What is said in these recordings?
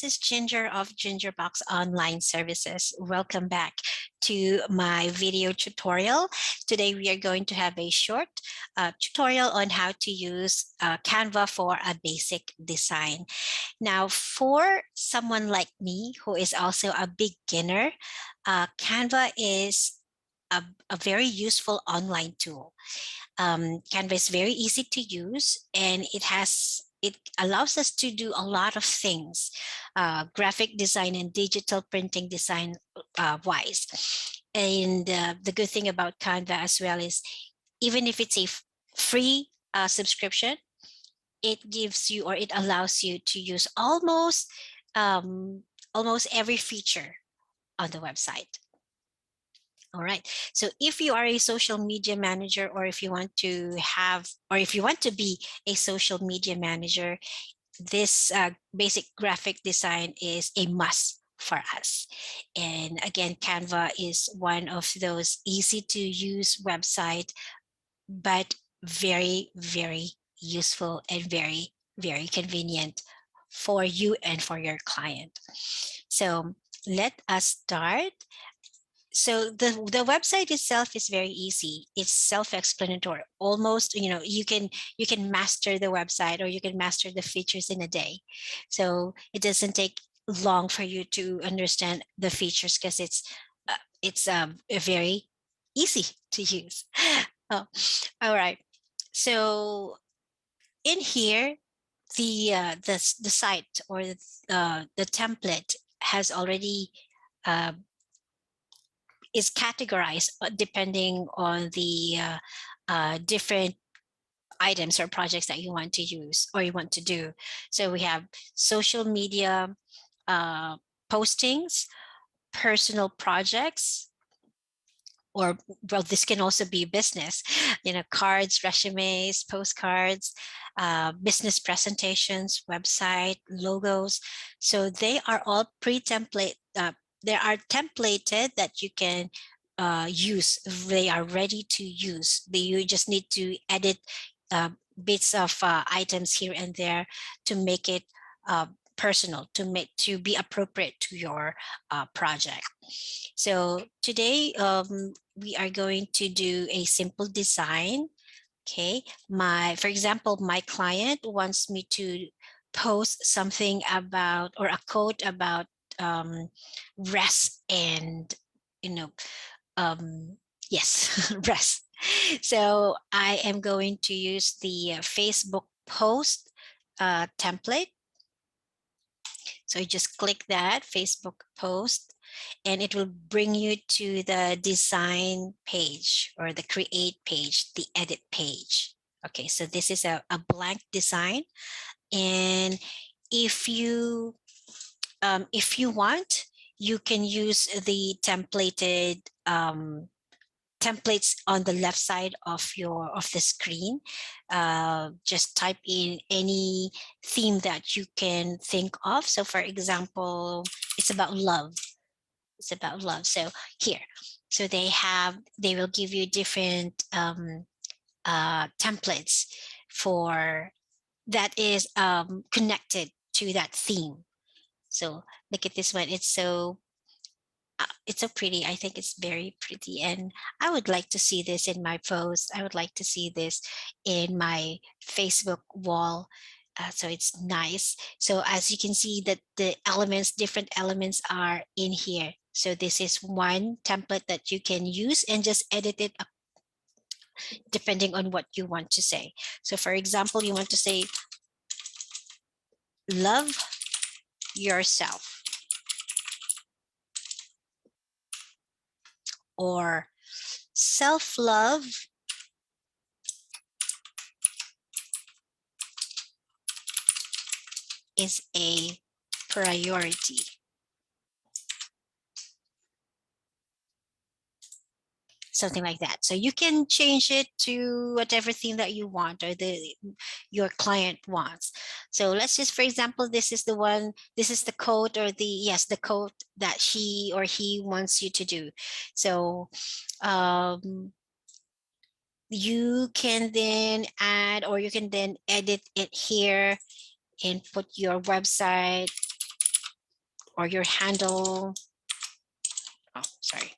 this is Ginger of Gingerbox Online Services. Welcome back to my video tutorial. Today we are going to have a short tutorial on how to use Canva for a basic design. Now, for someone like me who is also a beginner, Canva is a very useful online tool. Canva is very easy to use, and it allows us to do a lot of things, graphic design and digital printing design wise. And the good thing about Canva as well is, even if it's a free subscription, it gives you, or it allows you to use almost every feature on the website. All right. So if you are a social media manager, or if you want to have, or if you want to be a social media manager, this basic graphic design is a must for us. And again, Canva is one of those easy to use website, but very, very useful and very, very convenient for you and for your client. So let us start. So the website itself is very easy. It's self-explanatory. Almost, you can master the website, or you can master the features in a day. So it doesn't take long for you to understand the features, because it's very easy to use. Oh, all right. So in here, the site, or the template has already is categorized depending on the different items or projects that you want to use or you want to do. So we have social media postings, personal projects, or, well, this can also be business, cards, resumes, postcards, business presentations, website, logos. So they are all pre-template. They are templated that you can use. They are ready to use. You just need to edit bits of items here and there to make it personal, to be appropriate to your project. So today we are going to do a simple design. Okay, for example, my client wants me to post something about, or a quote about rest and, yes, rest. So I am going to use the Facebook post template. So you just click that Facebook post, and it will bring you to the design page, or the create page, the edit page. Okay, so this is a blank design. And if you want, you can use the templated templates on the left side of the screen. Just type in any theme that you can think of. So for example, it's about love. So here, so they will give you different templates for that is connected to that theme. So look at this one. It's so pretty. I think it's very pretty, and I would like to see this in my post. I would like to see this in my Facebook wall. So it's nice. So as you can see, that the different elements are in here. So this is one template that you can use and just edit it depending on what you want to say. So for example, you want to say, love yourself, or self-love is a priority. Something like that. So you can change it to whatever theme that you want, or your client wants. So let's just, for example, this is the code, or the code that she or he wants you to do. So you can then add, or you can then edit it here and put your website or your handle. Oh, sorry.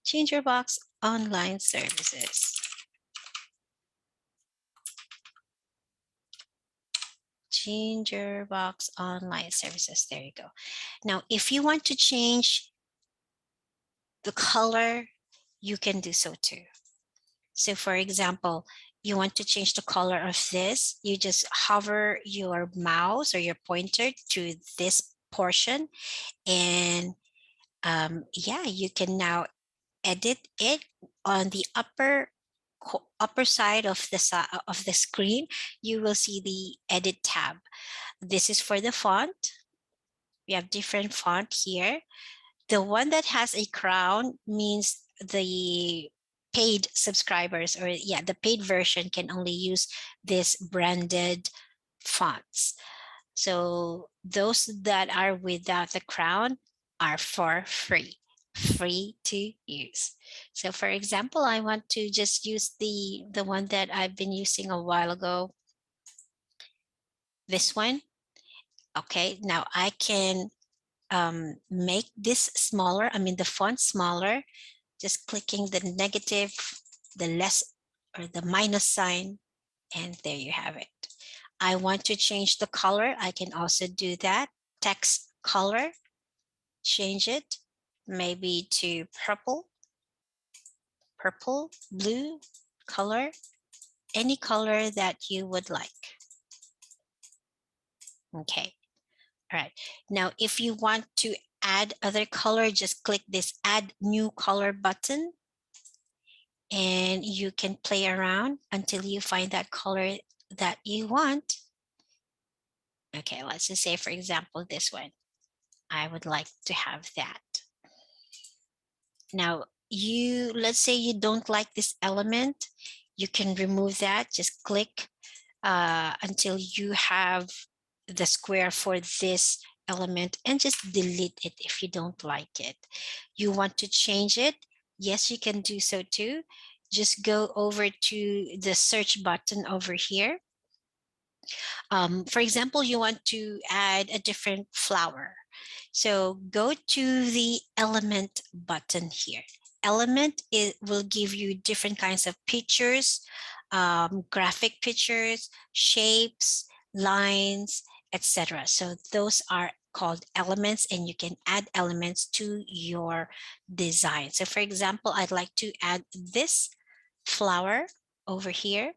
Change your box online services. Change your box online services. There you go. Now, if you want to change the color, you can do so too. So for example, you want to change the color of this, you just hover your mouse or your pointer to this portion, and yeah, you can now edit it on the upper side of the screen. You will see the edit tab. This is for the font. We have different font here. The one that has a crown means the paid subscribers, or yeah, the paid version can only use this branded fonts. So those that are without the crown are for free to use. So for example, I want to just use the one that I've been using a while ago, this one. Okay, now I can make this smaller, I mean the font smaller, just clicking the negative, the less, or the minus sign, and there you have it. I want to change the color. I can also do that. Text color, change it maybe to purple, blue color, any color that you would like. Okay. All right. Now, if you want to add other color, just click this add new color button, and you can play around until you find that color that you want. Okay, let's just say, for example, this one. I would like to have that. Now, let's say you don't like this element, you can remove that. Just click until you have the square for this element and just delete it if you don't like it. You want to change it? Yes, you can do so too. Just go over to the search button over here. For example, you want to add a different flower. So go to the element button here. Element, it will give you different kinds of pictures, graphic pictures, shapes, lines, etc. So those are called elements, and you can add elements to your design. So for example, I'd like to add this flower over here.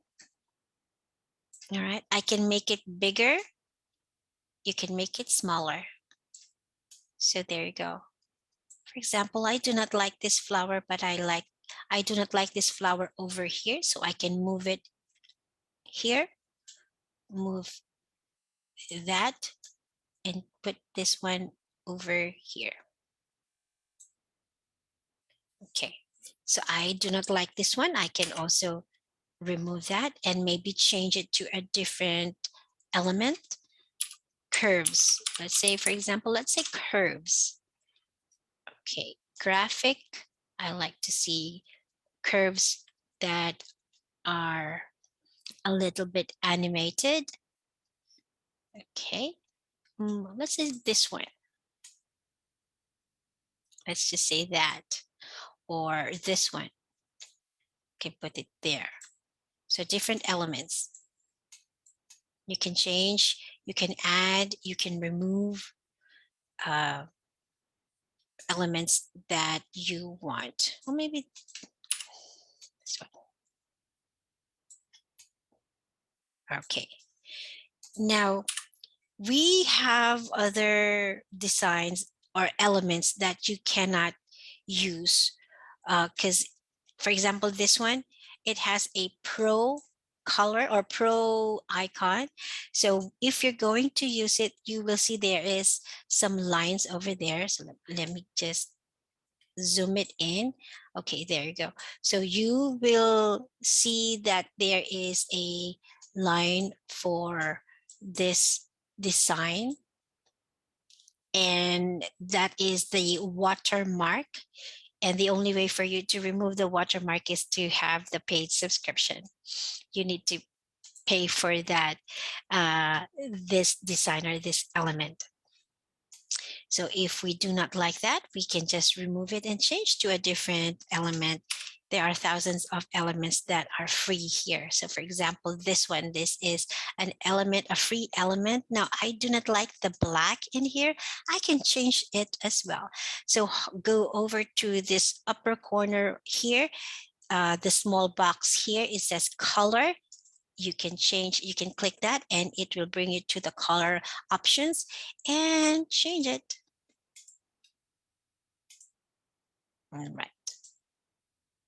All right, I can make it bigger. You can make it smaller. So there you go. For example, I do not like this flower, but I do not like this flower over here. So I can move it here, move that, and put this one over here. Okay, so I do not like this one. I can also remove that and maybe change it to a different element. Curves. Let's say, for example, let's say curves. Okay, graphic. I like to see curves that are a little bit animated. Okay, let's say this one. Let's just say that, or this one. Okay, put it there. So different elements. You can change, you can add, you can remove elements that you want. Or maybe this one. Okay. Now, we have other designs or elements that you cannot use because, for example, this one, it has a pro color or pro icon. So if you're going to use it, you will see there is some lines over there. So let me just zoom it in. Okay, there you go. So you will see that there is a line for this design, and that is the watermark. And the only way for you to remove the watermark is to have the paid subscription. You need to pay for that, this design or this element. So if we do not like that, we can just remove it and change to a different element. There are thousands of elements that are free here. So for example, this one, this is an element, a free element. Now I do not like the black in here. I can change it as well. So go over to this upper corner here. The small box here, it says color. You can change, you can click that and it will bring you to the color options and change it. All right.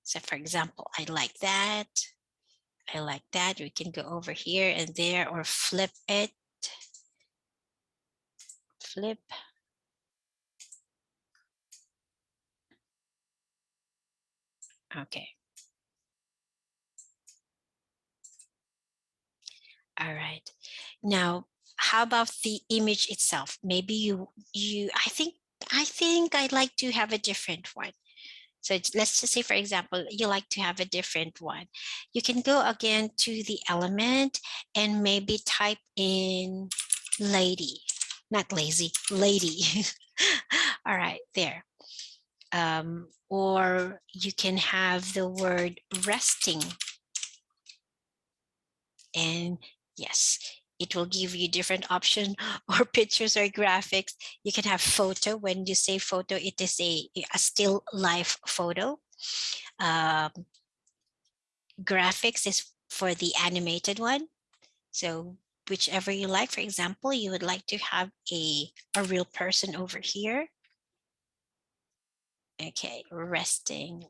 So for example, I like that. I like that. We can go over here and there or flip it. Flip. Okay. All right. Now, how about the image itself? Maybe I think I'd like to have a different one. So let's just say, for example, you like to have a different one. You can go again to the element and maybe type in lady, not lazy, lady. All right, there. Or you can have the word resting. And yes, it will give you different option or pictures or graphics. You can have photo. When you say photo, it is a still life photo. Graphics is for the animated one. So whichever you like. For example, you would like to have a real person over here. Okay, resting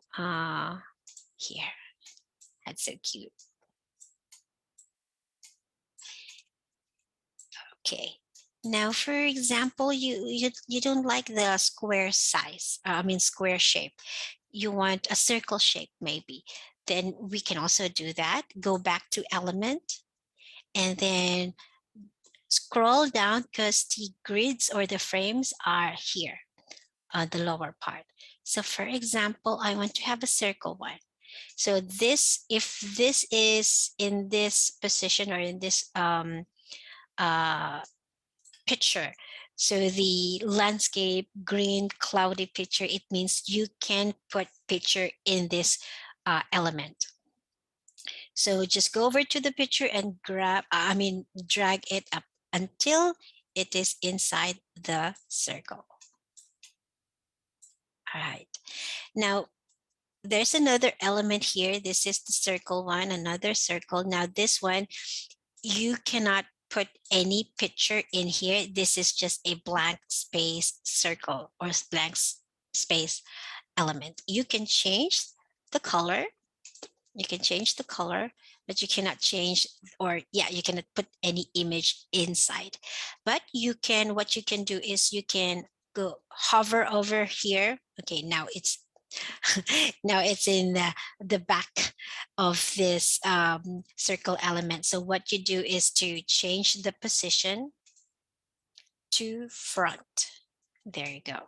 here. That's so cute. Okay. Now, for example, you don't like the square size, I mean square shape. You want a circle shape maybe. Then we can also do that. Go back to element and then scroll down because the grids or the frames are here on the lower part. So for example, I want to have a circle one. So this, if this is in this position or in this uh, picture, so the landscape green cloudy picture, it means you can put picture in this element. So just go over to the picture and drag it up until it is inside the circle. All right. Now, there's another element here. This is the circle one, another circle. Now this one, you cannot put any picture in here. This is just a blank space circle or blank space element. You can change the color. You can change the color, but you cannot change, or yeah, you cannot put any image inside. But you can, what you can do is you can go hover over here. Okay, now it's now it's in the back of this circle element. So what you do is to change the position to front. There you go.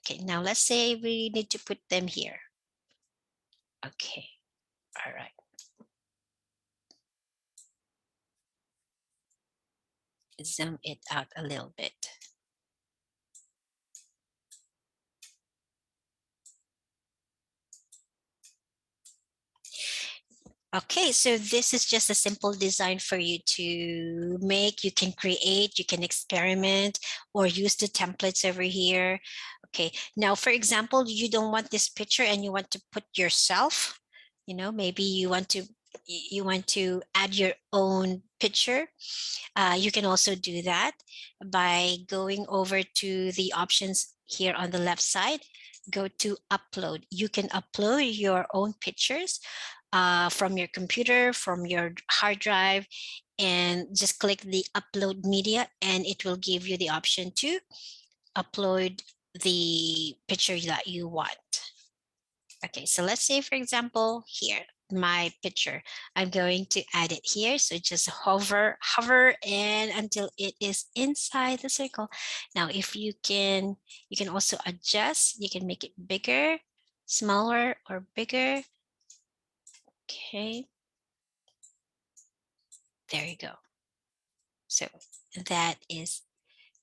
Okay, now let's say we need to put them here. Okay, all right. Zoom it out a little bit. Okay, so this is just a simple design for you to make. You can create, you can experiment, or use the templates over here. Okay, now for example, you don't want this picture and you want to put yourself, you know, maybe you want to add your own picture. You can also do that by going over to the options here on the left side. Go to upload. You can upload your own pictures from your computer, from your hard drive, and just click the upload media and it will give you the option to upload the picture that you want. Okay, so let's say, for example, here, my picture, I'm going to add it here. So just hover and until it is inside the circle. Now, if you can also adjust, you can make it bigger, smaller, or bigger. Okay. There you go. So that is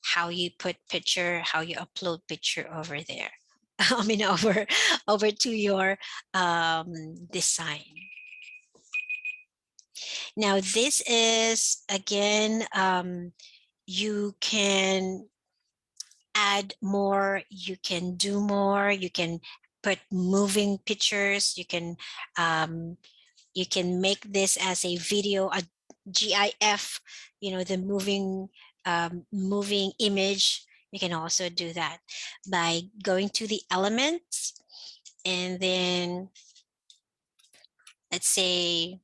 how you put picture, how you upload picture over there. I mean, over to your design. Now, this is again, you can add more, you can do more, you can put moving pictures, um, you can make this as a video, a GIF, the moving image. You can also do that by going to the elements, and then let's say,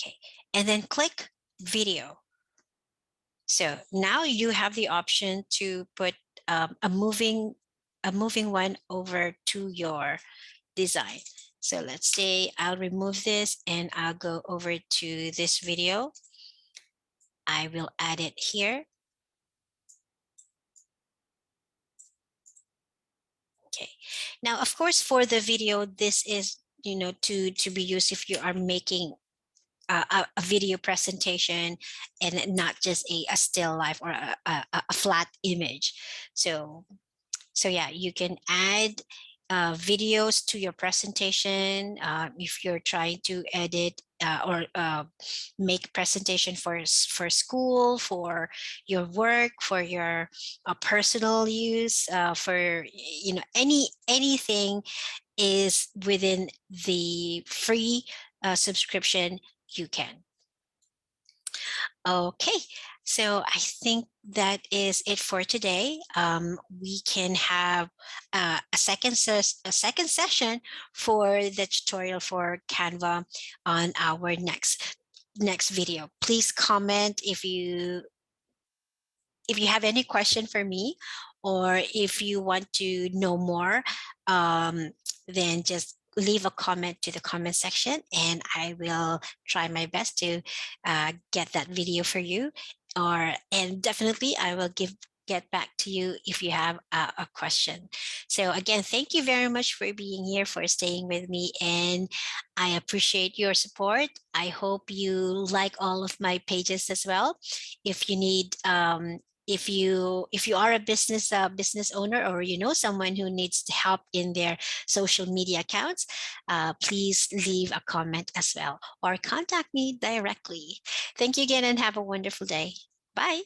okay, and then click video. So now you have the option to put a moving one over to your design. So let's say I'll remove this and I'll go over to this video. I will add it here. Okay. Now, of course, for the video, this is, to be used if you are making a video presentation and not just a still life or a flat image. So yeah, you can add videos to your presentation if you're trying to edit or make presentation for school, for your work, for your personal use, for anything is within the free subscription. You can. Okay, so I think that is it for today. We can have a second session for the tutorial for Canva on our next video. Please comment if you have any question for me, or if you want to know more, then just leave a comment to the comment section, and I will try my best to get that video for you. And definitely I will get back to you if you have a question. So again, thank you very much for being here, for staying with me, and I appreciate your support. I hope you like all of my pages as well. If you need if you are a business owner, or someone who needs help in their social media accounts, please leave a comment as well, or contact me directly. Thank you again, and have a wonderful day. Bye.